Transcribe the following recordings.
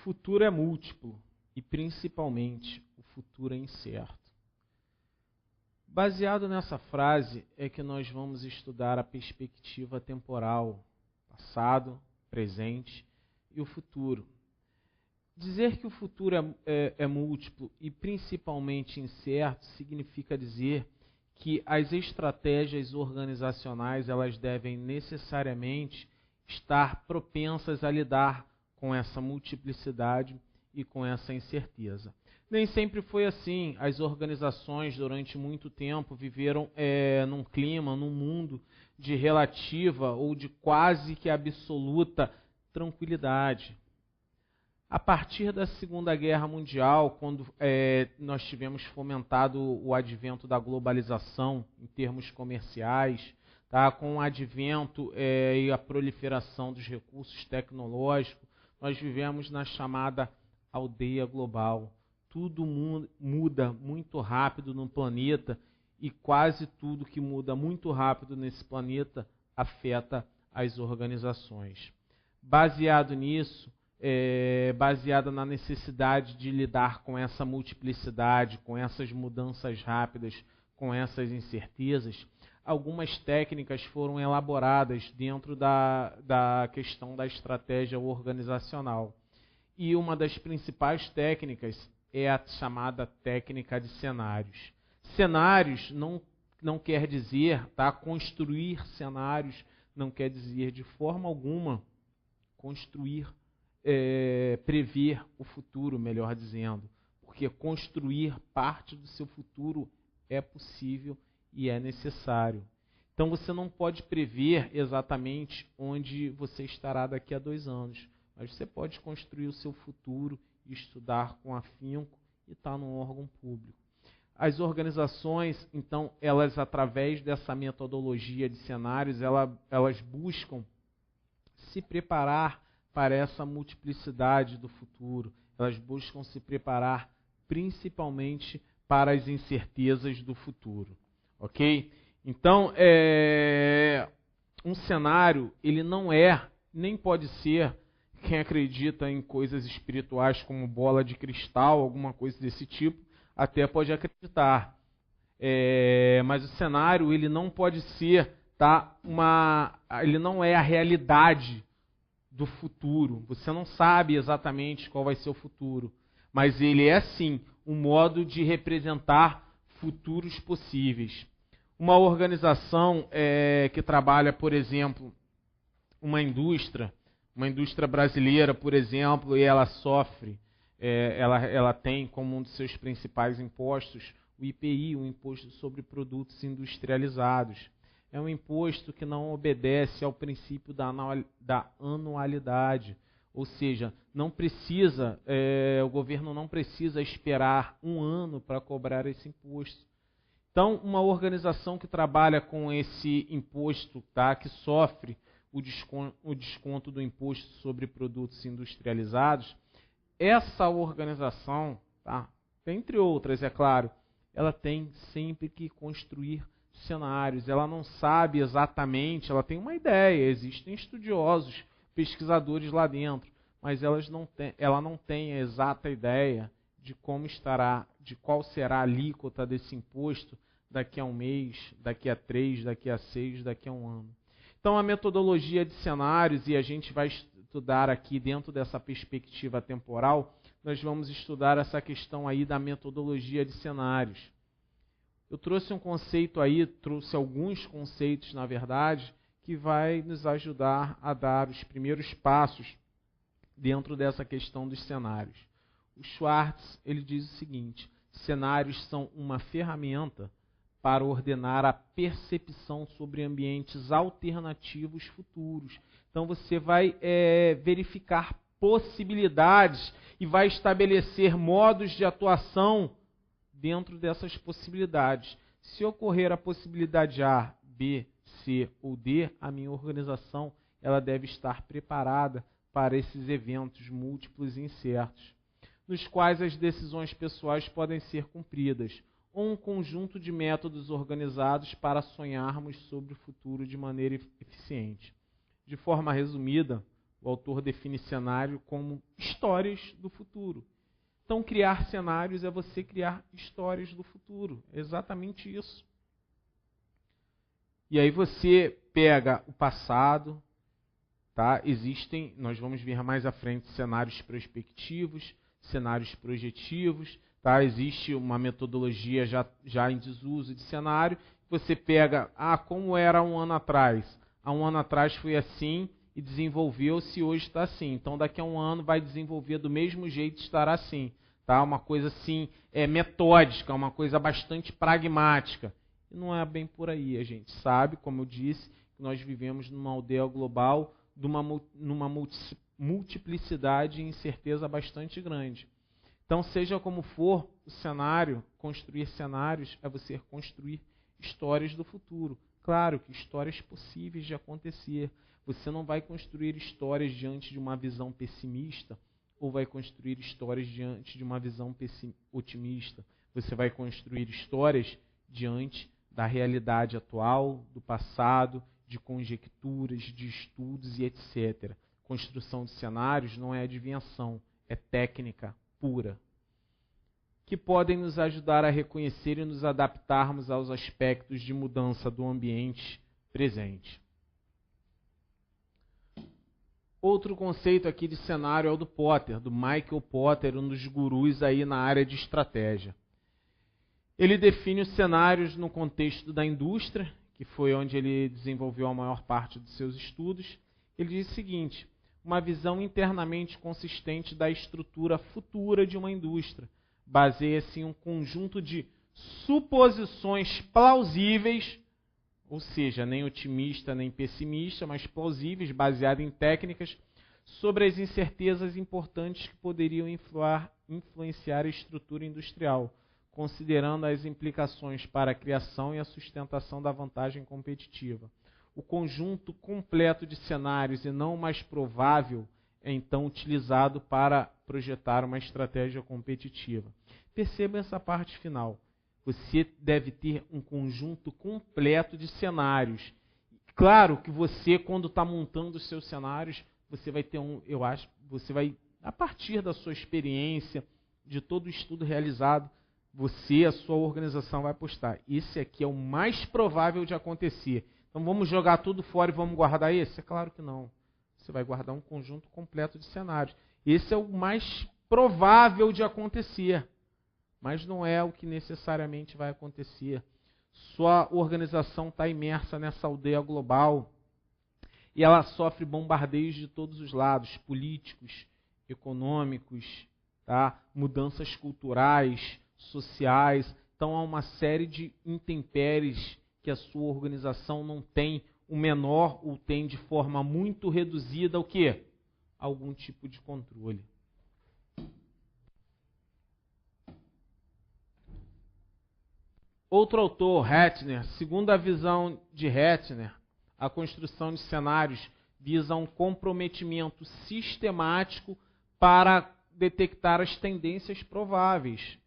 futuro é múltiplo e, principalmente, o futuro é incerto. Baseado nessa frase é que nós vamos estudar a perspectiva temporal, passado, presente e o futuro. Dizer que o futuro é múltiplo e principalmente incerto significa dizer que as estratégias organizacionais elas devem necessariamente estar propensas a lidar com essa multiplicidade e com essa incerteza. Nem sempre foi assim. As organizações, durante muito tempo, viveram num clima, num mundo de relativa ou de quase que absoluta tranquilidade. A partir da Segunda Guerra Mundial, quando nós tivemos fomentado o advento da globalização em termos comerciais, tá? Com o advento e a proliferação dos recursos tecnológicos, nós vivemos na chamada aldeia global. Tudo muda muito rápido no planeta e quase tudo que muda muito rápido nesse planeta afeta as organizações. Baseado nisso, baseada na necessidade de lidar com essa multiplicidade, com essas mudanças rápidas, com essas incertezas, algumas técnicas foram elaboradas dentro da questão da estratégia organizacional. E uma das principais técnicas é a chamada técnica de cenários. Cenários não quer dizer, tá? Construir cenários não quer dizer de forma alguma construir, prever o futuro, melhor dizendo. Porque construir parte do seu futuro é possível e é necessário. Então você não pode prever exatamente onde você estará daqui a 2 anos. Mas você pode construir o seu futuro, estudar com afinco e estar num órgão público. As organizações, então, elas através dessa metodologia de cenários, elas buscam se preparar para essa multiplicidade do futuro. Elas buscam se preparar principalmente para as incertezas do futuro. Ok? Então, um cenário, ele não nem pode ser. Quem acredita em coisas espirituais como bola de cristal, alguma coisa desse tipo, até pode acreditar. Mas o cenário ele não pode ser, tá, ele não é a realidade do futuro. Você não sabe exatamente qual vai ser o futuro. Mas ele é, sim, um modo de representar futuros possíveis. Uma organização que trabalha, por exemplo, uma indústria brasileira, por exemplo, e ela sofre, ela tem como um dos seus principais impostos o IPI, o Imposto sobre Produtos Industrializados. É um imposto que não obedece ao princípio da anualidade, ou seja, não precisa, o governo não precisa esperar 1 ano para cobrar esse imposto. Então, uma organização que trabalha com esse imposto, tá, que sofre o desconto do imposto sobre produtos industrializados, essa organização, tá, entre outras, é claro, ela tem sempre que construir cenários. Ela não sabe exatamente, ela tem uma ideia, existem estudiosos, pesquisadores lá dentro, mas ela não tem a exata ideia de como estará, de qual será a alíquota desse imposto daqui a 1 mês, daqui a 3, daqui a 6, daqui a 1 ano. Então, a metodologia de cenários, e a gente vai estudar aqui dentro dessa perspectiva temporal, nós vamos estudar essa questão aí da metodologia de cenários. Eu trouxe um conceito aí, trouxe alguns conceitos, na verdade, que vai nos ajudar a dar os primeiros passos dentro dessa questão dos cenários. O Schwartz, ele diz o seguinte: cenários são uma ferramenta para ordenar a percepção sobre ambientes alternativos futuros. Então você vai verificar possibilidades e vai estabelecer modos de atuação dentro dessas possibilidades. Se ocorrer a possibilidade A, B, C ou D, a minha organização ela deve estar preparada para esses eventos múltiplos e incertos, nos quais as decisões pessoais podem ser cumpridas, ou um conjunto de métodos organizados para sonharmos sobre o futuro de maneira eficiente. De forma resumida, O autor define cenário como histórias do futuro. Então, criar cenários é você criar histórias do futuro. É exatamente isso. E aí você pega o passado, tá? Nós vamos ver mais à frente, cenários prospectivos, cenários projetivos, tá? Existe uma metodologia já em desuso de cenário. Você pega, como era um ano atrás? Há um ano atrás foi assim e desenvolveu-se, hoje está assim. Então, daqui a um ano vai desenvolver do mesmo jeito, estará assim. Tá? Uma coisa assim, metódica, uma coisa bastante pragmática. E não é bem por aí. A gente sabe, como eu disse, que nós vivemos numa aldeia global, numa multiplicidade e incerteza bastante grande. Então, seja como for o cenário, construir cenários é você construir histórias do futuro. Claro que histórias possíveis de acontecer. Você não vai construir histórias diante de uma visão pessimista ou vai construir histórias diante de uma visão otimista. Você vai construir histórias diante da realidade atual, do passado, de conjecturas, de estudos e etc. Construção de cenários não é adivinhação, é técnica pura, que podem nos ajudar a reconhecer e nos adaptarmos aos aspectos de mudança do ambiente presente. Outro conceito aqui de cenário é o do Potter, do Michael Potter, um dos gurus aí na área de estratégia. Ele define os cenários no contexto da indústria, que foi onde ele desenvolveu a maior parte dos seus estudos. Ele diz o seguinte: uma visão internamente consistente da estrutura futura de uma indústria. Baseia-se em um conjunto de suposições plausíveis, ou seja, nem otimista nem pessimista, mas plausíveis, baseado em técnicas, sobre as incertezas importantes que poderiam influenciar a estrutura industrial, considerando as implicações para a criação e a sustentação da vantagem competitiva. O conjunto completo de cenários e não o mais provável é então utilizado para projetar uma estratégia competitiva. Perceba essa parte final. Você deve ter um conjunto completo de cenários. Claro que você, quando está montando os seus cenários, você vai ter você vai, a partir da sua experiência, de todo o estudo realizado, a sua organização vai postar. Esse aqui é o mais provável de acontecer. Então vamos jogar tudo fora e vamos guardar esse? É claro que não. Você vai guardar um conjunto completo de cenários. Esse é o mais provável de acontecer. Mas não é o que necessariamente vai acontecer. Sua organização está imersa nessa aldeia global e ela sofre bombardeios de todos os lados, políticos, econômicos, tá? Mudanças culturais, sociais. Então há uma série de intempéries que a sua organização não tem o menor ou tem de forma muito reduzida o quê? Algum tipo de controle. Outro autor, Hettner, segundo a visão de Hettner, a construção de cenários visa um comprometimento sistemático para detectar as tendências prováveis,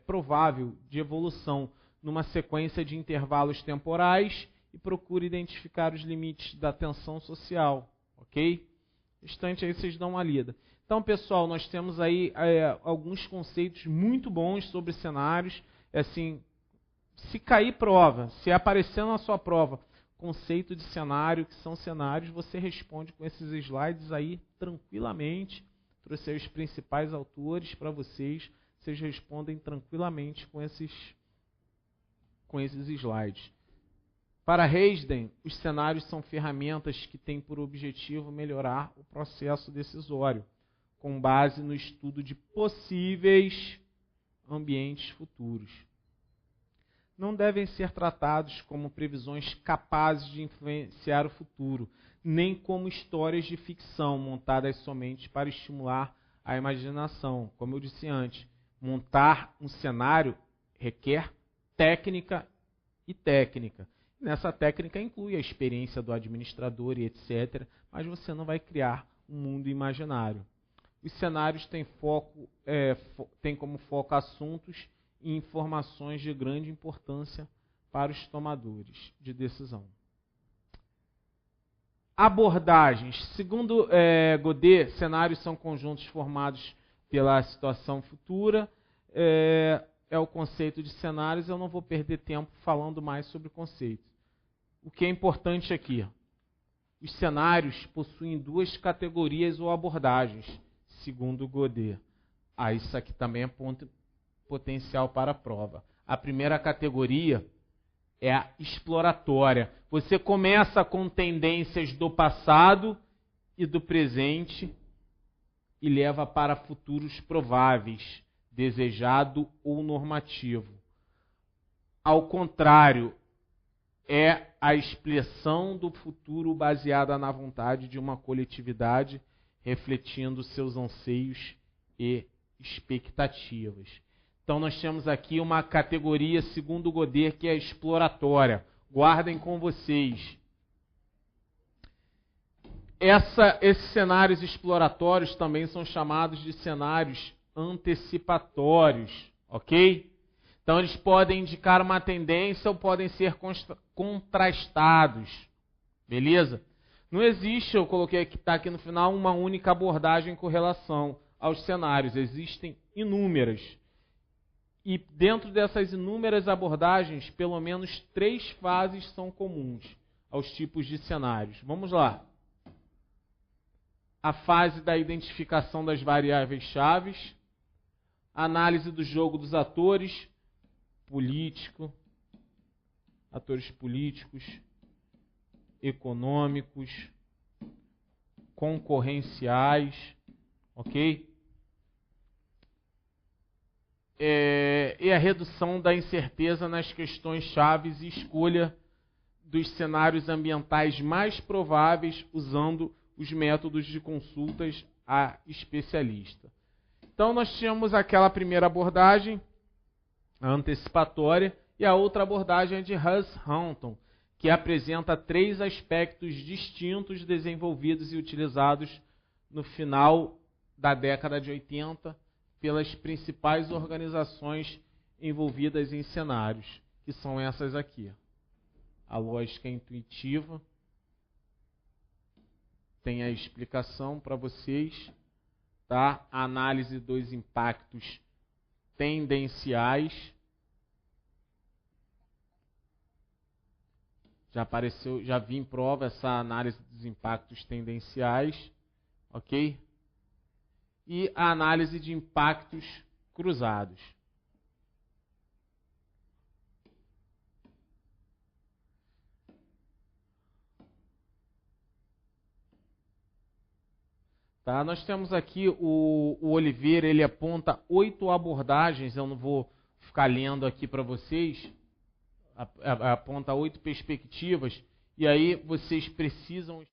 provável de evolução numa sequência de intervalos temporais e procura identificar os limites da tensão social, ok? Instante aí vocês dão uma lida. Então, pessoal, nós temos aí alguns conceitos muito bons sobre cenários. Assim, se cair prova, se aparecer na sua prova conceito de cenário, que são cenários, você responde com esses slides aí tranquilamente. Trouxe aí os principais autores para vocês. Vocês respondem tranquilamente com esses slides. Para Reisden, os cenários são ferramentas que têm por objetivo melhorar o processo decisório, com base no estudo de possíveis ambientes futuros. Não devem ser tratados como previsões capazes de influenciar o futuro, nem como histórias de ficção montadas somente para estimular a imaginação. Como eu disse antes, montar um cenário requer técnica e técnica. Nessa técnica inclui a experiência do administrador e etc., mas você não vai criar um mundo imaginário. Os cenários têm como foco assuntos e informações de grande importância para os tomadores de decisão. Abordagens. Segundo Godet, cenários são conjuntos formados pela situação futura. É o conceito de cenários. Eu não vou perder tempo falando mais sobre o conceito. O que é importante aqui? Os cenários possuem duas categorias ou abordagens, segundo Godet. Isso aqui também é ponto potencial para a prova. A primeira categoria é a exploratória. Você começa com tendências do passado e do presente e leva para futuros prováveis, desejado ou normativo. Ao contrário, é a expressão do futuro baseada na vontade de uma coletividade, refletindo seus anseios e expectativas. Então nós temos aqui uma categoria, segundo Godet, que é exploratória. Guardem com vocês. Esses cenários exploratórios também são chamados de cenários antecipatórios, ok? Então eles podem indicar uma tendência ou podem ser contrastados, beleza? Não existe, eu coloquei aqui, está aqui no final, uma única abordagem com relação aos cenários. Existem inúmeras. E dentro dessas inúmeras abordagens, pelo menos 3 fases são comuns aos tipos de cenários. Vamos lá. A fase da identificação das variáveis-chaves, análise do jogo dos atores políticos, econômicos, concorrenciais, ok? E a redução da incerteza nas questões chaves e escolha dos cenários ambientais mais prováveis usando os métodos de consultas a especialista. Então nós tínhamos aquela primeira abordagem, a antecipatória, e a outra abordagem é de Huss-Hunton, que apresenta 3 aspectos distintos desenvolvidos e utilizados no final da década de 80 pelas principais organizações envolvidas em cenários, que são essas aqui. A lógica intuitiva, tem a explicação para vocês, tá? A análise dos impactos tendenciais, já apareceu, já vi em prova essa análise dos impactos tendenciais, ok? E a análise de impactos cruzados. Tá? Nós temos aqui o Oliveira, ele aponta 8 abordagens, eu não vou ficar lendo aqui para vocês, aponta 8 perspectivas, e aí vocês precisam